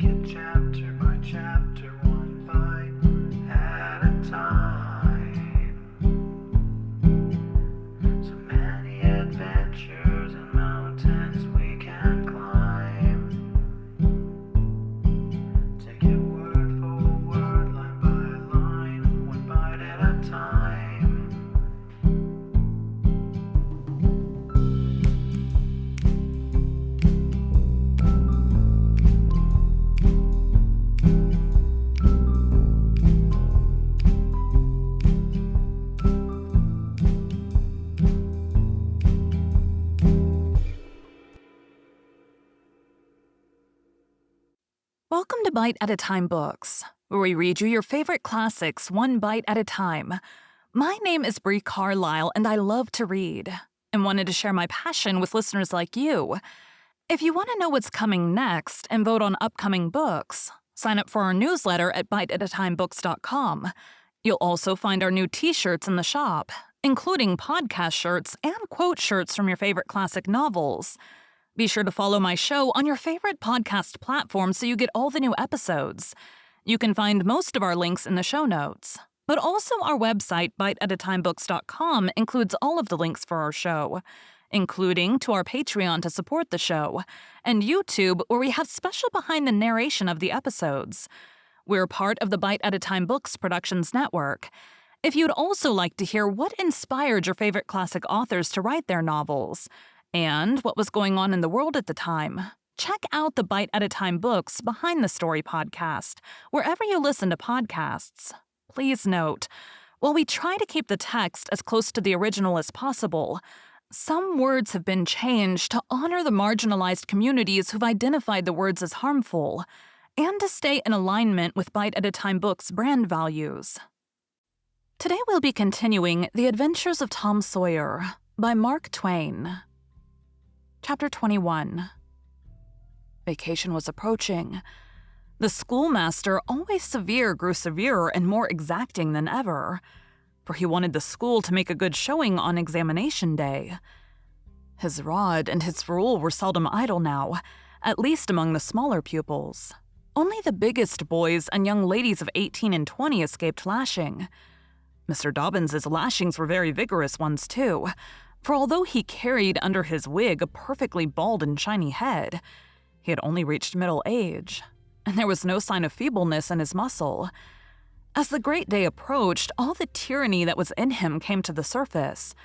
it chapter by chapter, one bite at a time. So many adventures and mountains we can climb. Take it word for word, line by line, one bite at a time. Welcome to Bite at a Time Books, where we read you your favorite classics one bite at a time. My name is Bree Carlile, and I love to read, and wanted to share my passion with listeners like you. If you want to know what's coming next and vote on upcoming books, sign up for our newsletter at biteatatimebooks.com. You'll also find our new t-shirts in the shop, including podcast shirts and quote shirts from your favorite classic novels. Be sure to follow my show on your favorite podcast platform so you get all the new episodes. You can find most of our links in the show notes. But also our website, biteatatimebooks.com, includes all of the links for our show, including to our Patreon to support the show, and YouTube, where we have special behind the narration of the episodes. We're part of the Bite at a Time Books Productions Network. If you'd also like to hear what inspired your favorite classic authors to write their novels, and what was going on in the world at the time, check out the Bite at a Time Books Behind the Story podcast, wherever you listen to podcasts. Please note, while we try to keep the text as close to the original as possible, some words have been changed to honor the marginalized communities who've identified the words as harmful, and to stay in alignment with Bite at a Time Books' brand values. Today we'll be continuing The Adventures of Tom Sawyer by Mark Twain. Chapter 21. Vacation was approaching. The schoolmaster, always severe, grew severer and more exacting than ever, for he wanted the school to make a good showing on examination day. His rod and his rule were seldom idle now, at least among the smaller pupils. Only the biggest boys and young ladies of 18 and 20 escaped lashing. Mr. Dobbins's lashings were very vigorous ones, too, for although he carried under his wig a perfectly bald and shiny head, he had only reached middle age, and there was no sign of feebleness in his muscle. As the great day approached, all the tyranny that was in him came to the surface.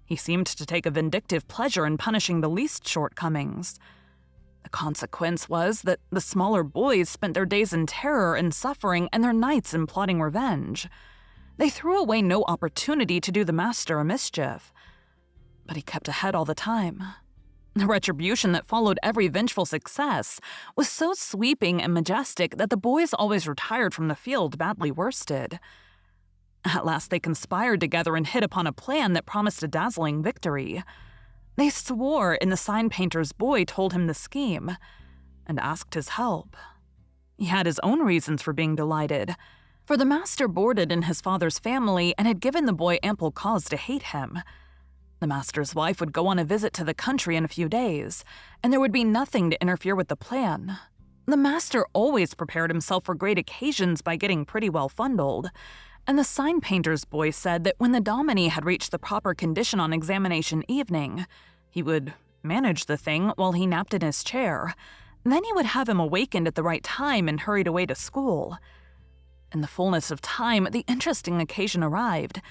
He seemed to take a vindictive pleasure in punishing the least shortcomings. The consequence was that the smaller boys spent their days in terror and suffering and their nights in plotting revenge. They threw away no opportunity to do the master a mischief. But he kept ahead all the time. The retribution that followed every vengeful success was so sweeping and majestic that the boys always retired from the field badly worsted. At last they conspired together and hit upon a plan that promised a dazzling victory. They swore, and the sign painter's boy told him the scheme, and asked his help. He had his own reasons for being delighted, for the master boarded in his father's family and had given the boy ample cause to hate him. The master's wife would go on a visit to the country in a few days, and there would be nothing to interfere with the plan. The master always prepared himself for great occasions by getting pretty well fundled, and the sign painter's boy said that when the dominie had reached the proper condition on examination evening, he would manage the thing while he napped in his chair. Then he would have him awakened at the right time and hurried away to school. In the fullness of time, the interesting occasion arrived.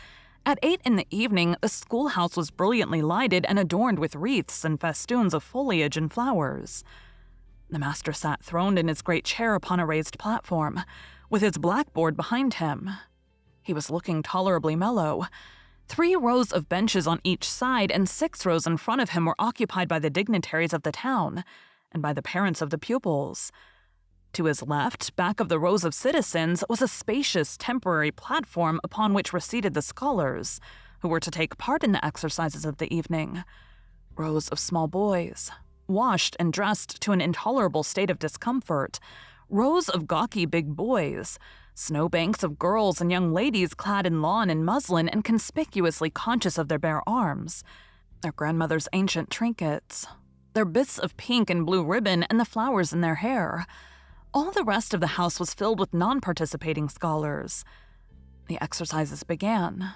At 8 in the evening, the schoolhouse was brilliantly lighted and adorned with wreaths and festoons of foliage and flowers. The master sat throned in his great chair upon a raised platform, with his blackboard behind him. He was looking tolerably mellow. 3 rows of benches on each side and 6 rows in front of him were occupied by the dignitaries of the town and by the parents of the pupils. To his left, back of the rows of citizens, was a spacious temporary platform upon which were seated the scholars, who were to take part in the exercises of the evening. Rows of small boys, washed and dressed to an intolerable state of discomfort. Rows of gawky big boys, snowbanks of girls and young ladies clad in lawn and muslin and conspicuously conscious of their bare arms, their grandmother's ancient trinkets, their bits of pink and blue ribbon and the flowers in their hair. All the rest of the house was filled with non-participating scholars. The exercises began.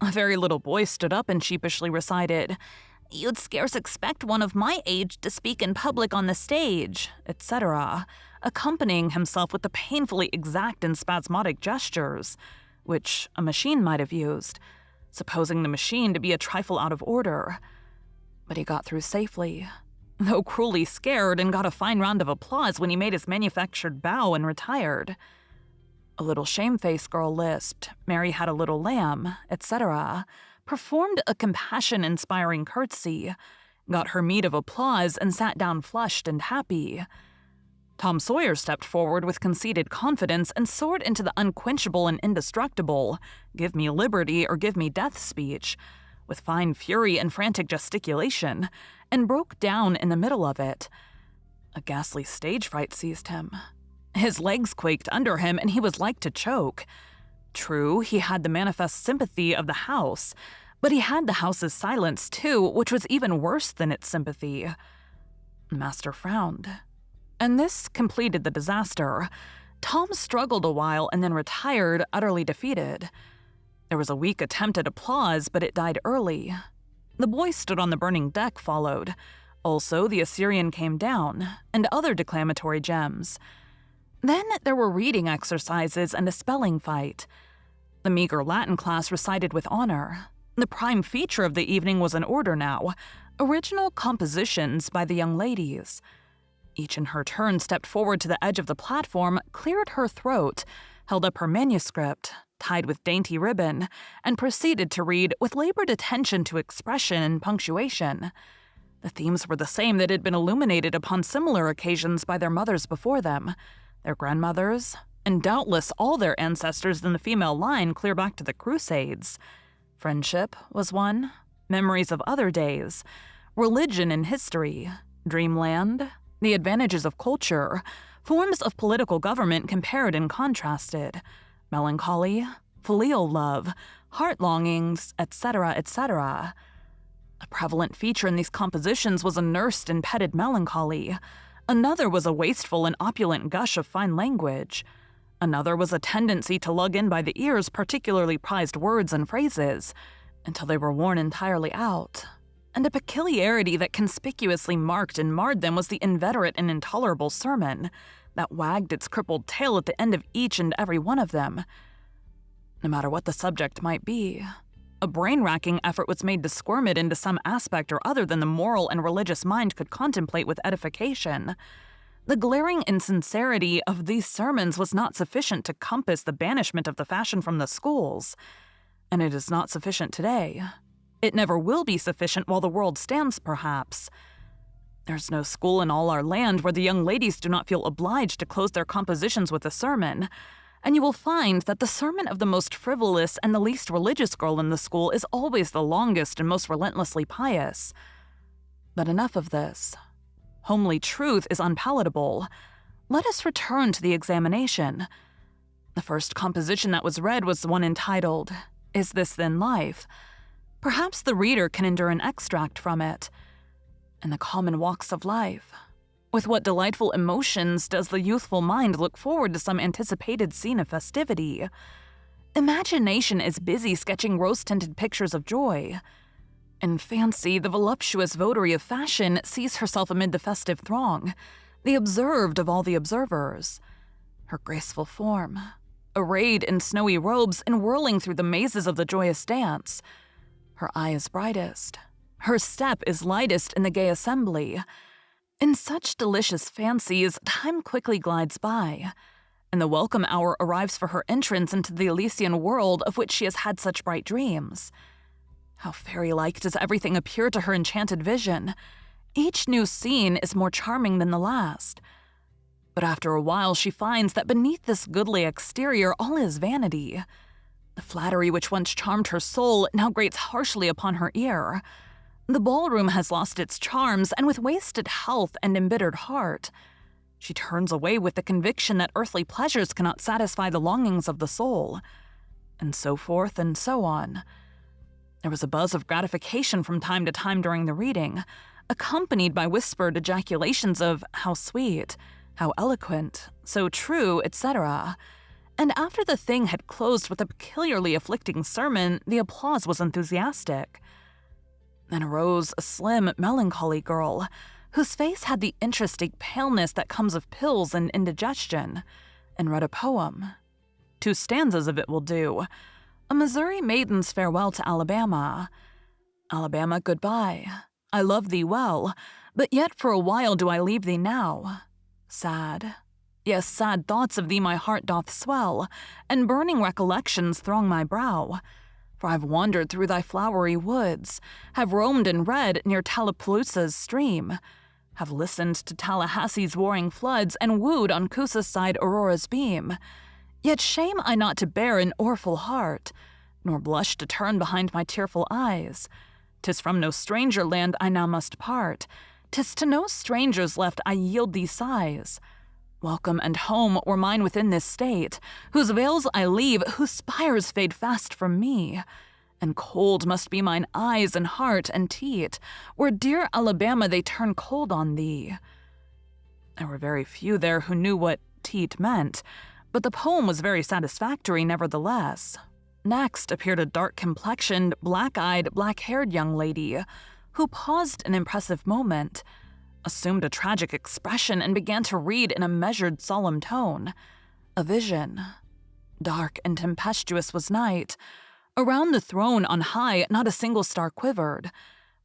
A very little boy stood up and sheepishly recited, "You'd scarce expect one of my age to speak in public on the stage," etc., accompanying himself with the painfully exact and spasmodic gestures, which a machine might have used, supposing the machine to be a trifle out of order. But he got through safely, though cruelly scared, and got a fine round of applause when he made his manufactured bow and retired. A little shamefaced girl lisped, "Mary had a little lamb," etc., performed a compassion-inspiring curtsy, got her meed of applause, and sat down flushed and happy. Tom Sawyer stepped forward with conceited confidence and soared into the unquenchable and indestructible "give me liberty or give me death" speech, with fine fury and frantic gesticulation, and broke down in the middle of it. A ghastly stage fright seized him. His legs quaked under him, and he was like to choke. True, he had the manifest sympathy of the house, but he had the house's silence too, which was even worse than its sympathy. The master frowned. And this completed the disaster. Tom struggled a while and then retired, utterly defeated. There was a weak attempt at applause, but it died early. The boy stood on the burning deck followed. Also, the Assyrian came down, and other declamatory gems. Then there were reading exercises and a spelling fight. The meager Latin class recited with honor. The prime feature of the evening was in order now, original compositions by the young ladies. Each in her turn stepped forward to the edge of the platform, cleared her throat, held up her manuscript, tied with dainty ribbon, and proceeded to read with labored attention to expression and punctuation. The themes were the same that had been illuminated upon similar occasions by their mothers before them, their grandmothers, and doubtless all their ancestors in the female line clear back to the Crusades. Friendship was one, memories of other days, religion and history, dreamland, the advantages of culture, forms of political government compared and contrasted, melancholy, filial love, heart longings, etc., etc. A prevalent feature in these compositions was a nursed and petted melancholy. Another was a wasteful and opulent gush of fine language. Another was a tendency to lug in by the ears particularly prized words and phrases, until they were worn entirely out. And a peculiarity that conspicuously marked and marred them was the inveterate and intolerable sermon that wagged its crippled tail at the end of each and every one of them. No matter what the subject might be, a brain-racking effort was made to squirm it into some aspect or other than the moral and religious mind could contemplate with edification. The glaring insincerity of these sermons was not sufficient to compass the banishment of the fashion from the schools, and it is not sufficient today. It never will be sufficient while the world stands, perhaps. There's no school in all our land where the young ladies do not feel obliged to close their compositions with a sermon, and you will find that the sermon of the most frivolous and the least religious girl in the school is always the longest and most relentlessly pious. But enough of this. Homely truth is unpalatable. Let us return to the examination. The first composition that was read was one entitled, "Is This Then Life?" Perhaps the reader can endure an extract from it. In the common walks of life, with what delightful emotions does the youthful mind look forward to some anticipated scene of festivity? Imagination is busy sketching rose-tinted pictures of joy. In fancy, the voluptuous votary of fashion sees herself amid the festive throng, the observed of all the observers. Her graceful form, arrayed in snowy robes and whirling through the mazes of the joyous dance. Her eye is brightest, her step is lightest in the gay assembly. In such delicious fancies, time quickly glides by, and the welcome hour arrives for her entrance into the Elysian world of which she has had such bright dreams. How fairy-like does everything appear to her enchanted vision. Each new scene is more charming than the last. But after a while she finds that beneath this goodly exterior all is vanity. The flattery which once charmed her soul now grates harshly upon her ear. The ballroom has lost its charms, and with wasted health and embittered heart, she turns away with the conviction that earthly pleasures cannot satisfy the longings of the soul, and so forth and so on. There was a buzz of gratification from time to time during the reading, accompanied by whispered ejaculations of "how sweet," How eloquent, so true, etc. And after the thing had closed with a peculiarly afflicting sermon, the applause was enthusiastic. Then arose a slim, melancholy girl, whose face had the interesting paleness that comes of pills and indigestion, and read a poem. 2 stanzas of it will do. A Missouri maiden's farewell to Alabama. Alabama, goodbye. I love thee well, but yet for a while do I leave thee now. Sad. Yes, sad thoughts of thee my heart doth swell, and burning recollections throng my brow. For I've wandered through thy flowery woods, have roamed and read near Tallapoosa's stream, have listened to Tallahassee's roaring floods, and wooed on Coosa's side Aurora's beam. Yet shame I not to bear an oreful heart, nor blush to turn behind my tearful eyes. 'Tis from no stranger land I now must part, 'tis to no strangers left I yield these sighs. Welcome and home were mine within this state, whose vales I leave, whose spires fade fast from me. And cold must be mine eyes and heart and teat, where dear Alabama they turn cold on thee. There were very few there who knew what teat meant, but the poem was very satisfactory nevertheless. Next appeared a dark-complexioned, black-eyed, black-haired young lady, who paused an impressive moment, assumed a tragic expression, and began to read in a measured, solemn tone. A vision. Dark and tempestuous was night. Around the throne on high not a single star quivered,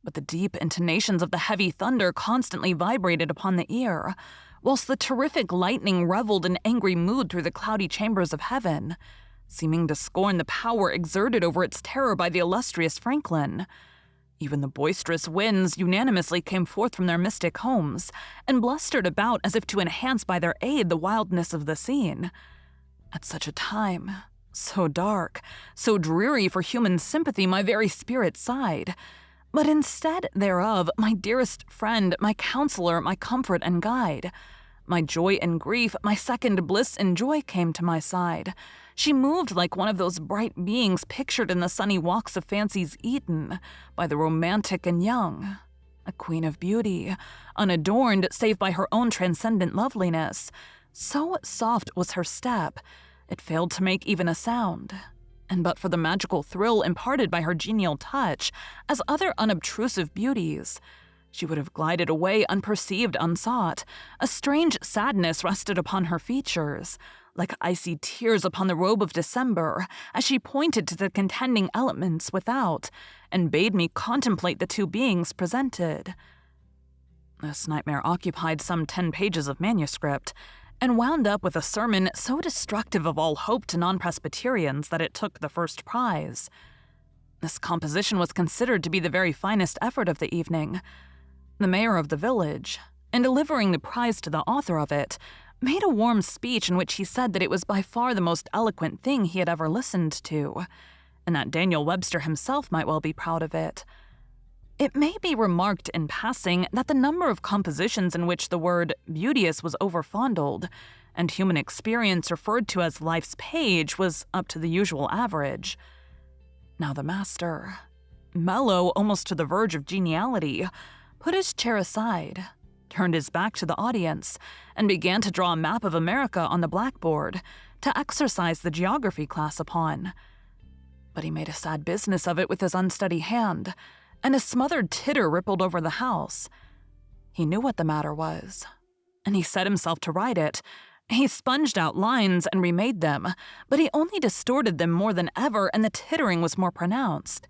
but the deep intonations of the heavy thunder constantly vibrated upon the ear, whilst the terrific lightning reveled in angry mood through the cloudy chambers of heaven, seeming to scorn the power exerted over its terror by the illustrious Franklin. Even the boisterous winds unanimously came forth from their mystic homes, and blustered about as if to enhance by their aid the wildness of the scene. At such a time, so dark, so dreary for human sympathy, my very spirit sighed. But instead thereof, my dearest friend, my counselor, my comfort and guide, my joy and grief, my second bliss and joy came to my side. She moved like one of those bright beings pictured in the sunny walks of fancy's Eden by the romantic and young. A queen of beauty, unadorned save by her own transcendent loveliness. So soft was her step, it failed to make even a sound. And but for the magical thrill imparted by her genial touch, as other unobtrusive beauties, she would have glided away unperceived, unsought. A strange sadness rested upon her features, like icy tears upon the robe of December, as she pointed to the contending elements without, and bade me contemplate the 2 beings presented. This nightmare occupied some 10 pages of manuscript, and wound up with a sermon so destructive of all hope to non-Presbyterians that it took the first prize. This composition was considered to be the very finest effort of the evening. The mayor of the village, in delivering the prize to the author of it, made a warm speech in which he said that it was by far the most eloquent thing he had ever listened to, and that Daniel Webster himself might well be proud of it. It may be remarked in passing that the number of compositions in which the word beauteous was overfondled, and human experience referred to as life's page, was up to the usual average. Now the master, mellow almost to the verge of geniality, put his chair aside, turned his back to the audience, and began to draw a map of America on the blackboard to exercise the geography class upon. But he made a sad business of it with his unsteady hand, and a smothered titter rippled over the house. He knew what the matter was, and he set himself to write it. He sponged out lines and remade them, but he only distorted them more than ever, and the tittering was more pronounced.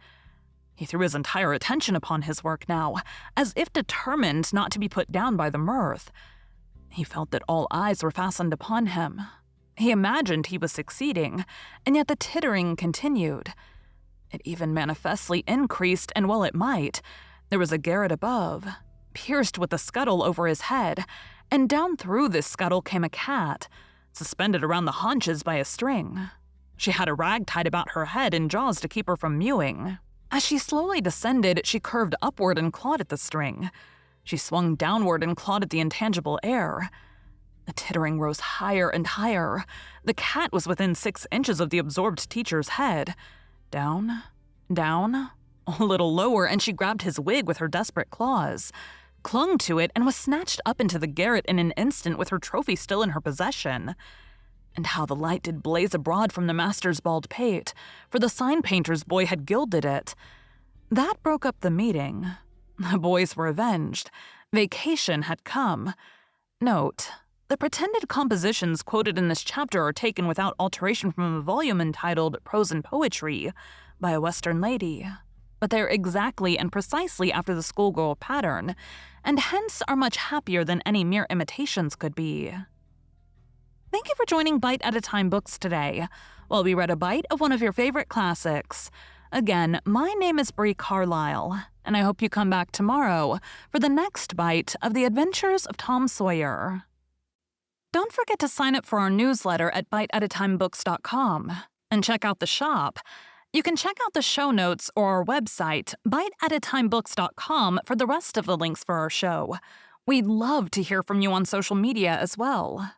He threw his entire attention upon his work now, as if determined not to be put down by the mirth. He felt that all eyes were fastened upon him. He imagined he was succeeding, and yet the tittering continued. It even manifestly increased, and well it might. There was a garret above, pierced with a scuttle over his head, and down through this scuttle came a cat, suspended around the haunches by a string. She had a rag tied about her head and jaws to keep her from mewing. As she slowly descended, she curved upward and clawed at the string. She swung downward and clawed at the intangible air. The tittering rose higher and higher. The cat was within 6 inches of the absorbed teacher's head. Down, down, a little lower, and she grabbed his wig with her desperate claws. clung to it, and was snatched up into the garret in an instant with her trophy still in her possession. And how the light did blaze abroad from the master's bald pate, for the sign-painter's boy had gilded it. That broke up the meeting. The boys were avenged. Vacation had come. Note: the pretended compositions quoted in this chapter are taken without alteration from a volume entitled Prose and Poetry by a Western lady, but they're exactly and precisely after the schoolgirl pattern, and hence are much happier than any mere imitations could be. Thank you for joining Bite at a Time Books today, while we read a bite of one of your favorite classics. Again, my name is Bree Carlile, and I hope you come back tomorrow for the next bite of the Adventures of Tom Sawyer. Don't forget to sign up for our newsletter at biteatatimebooks.com and check out the shop. You can check out the show notes or our website, biteatatimebooks.com, for the rest of the links for our show. We'd love to hear from you on social media as well.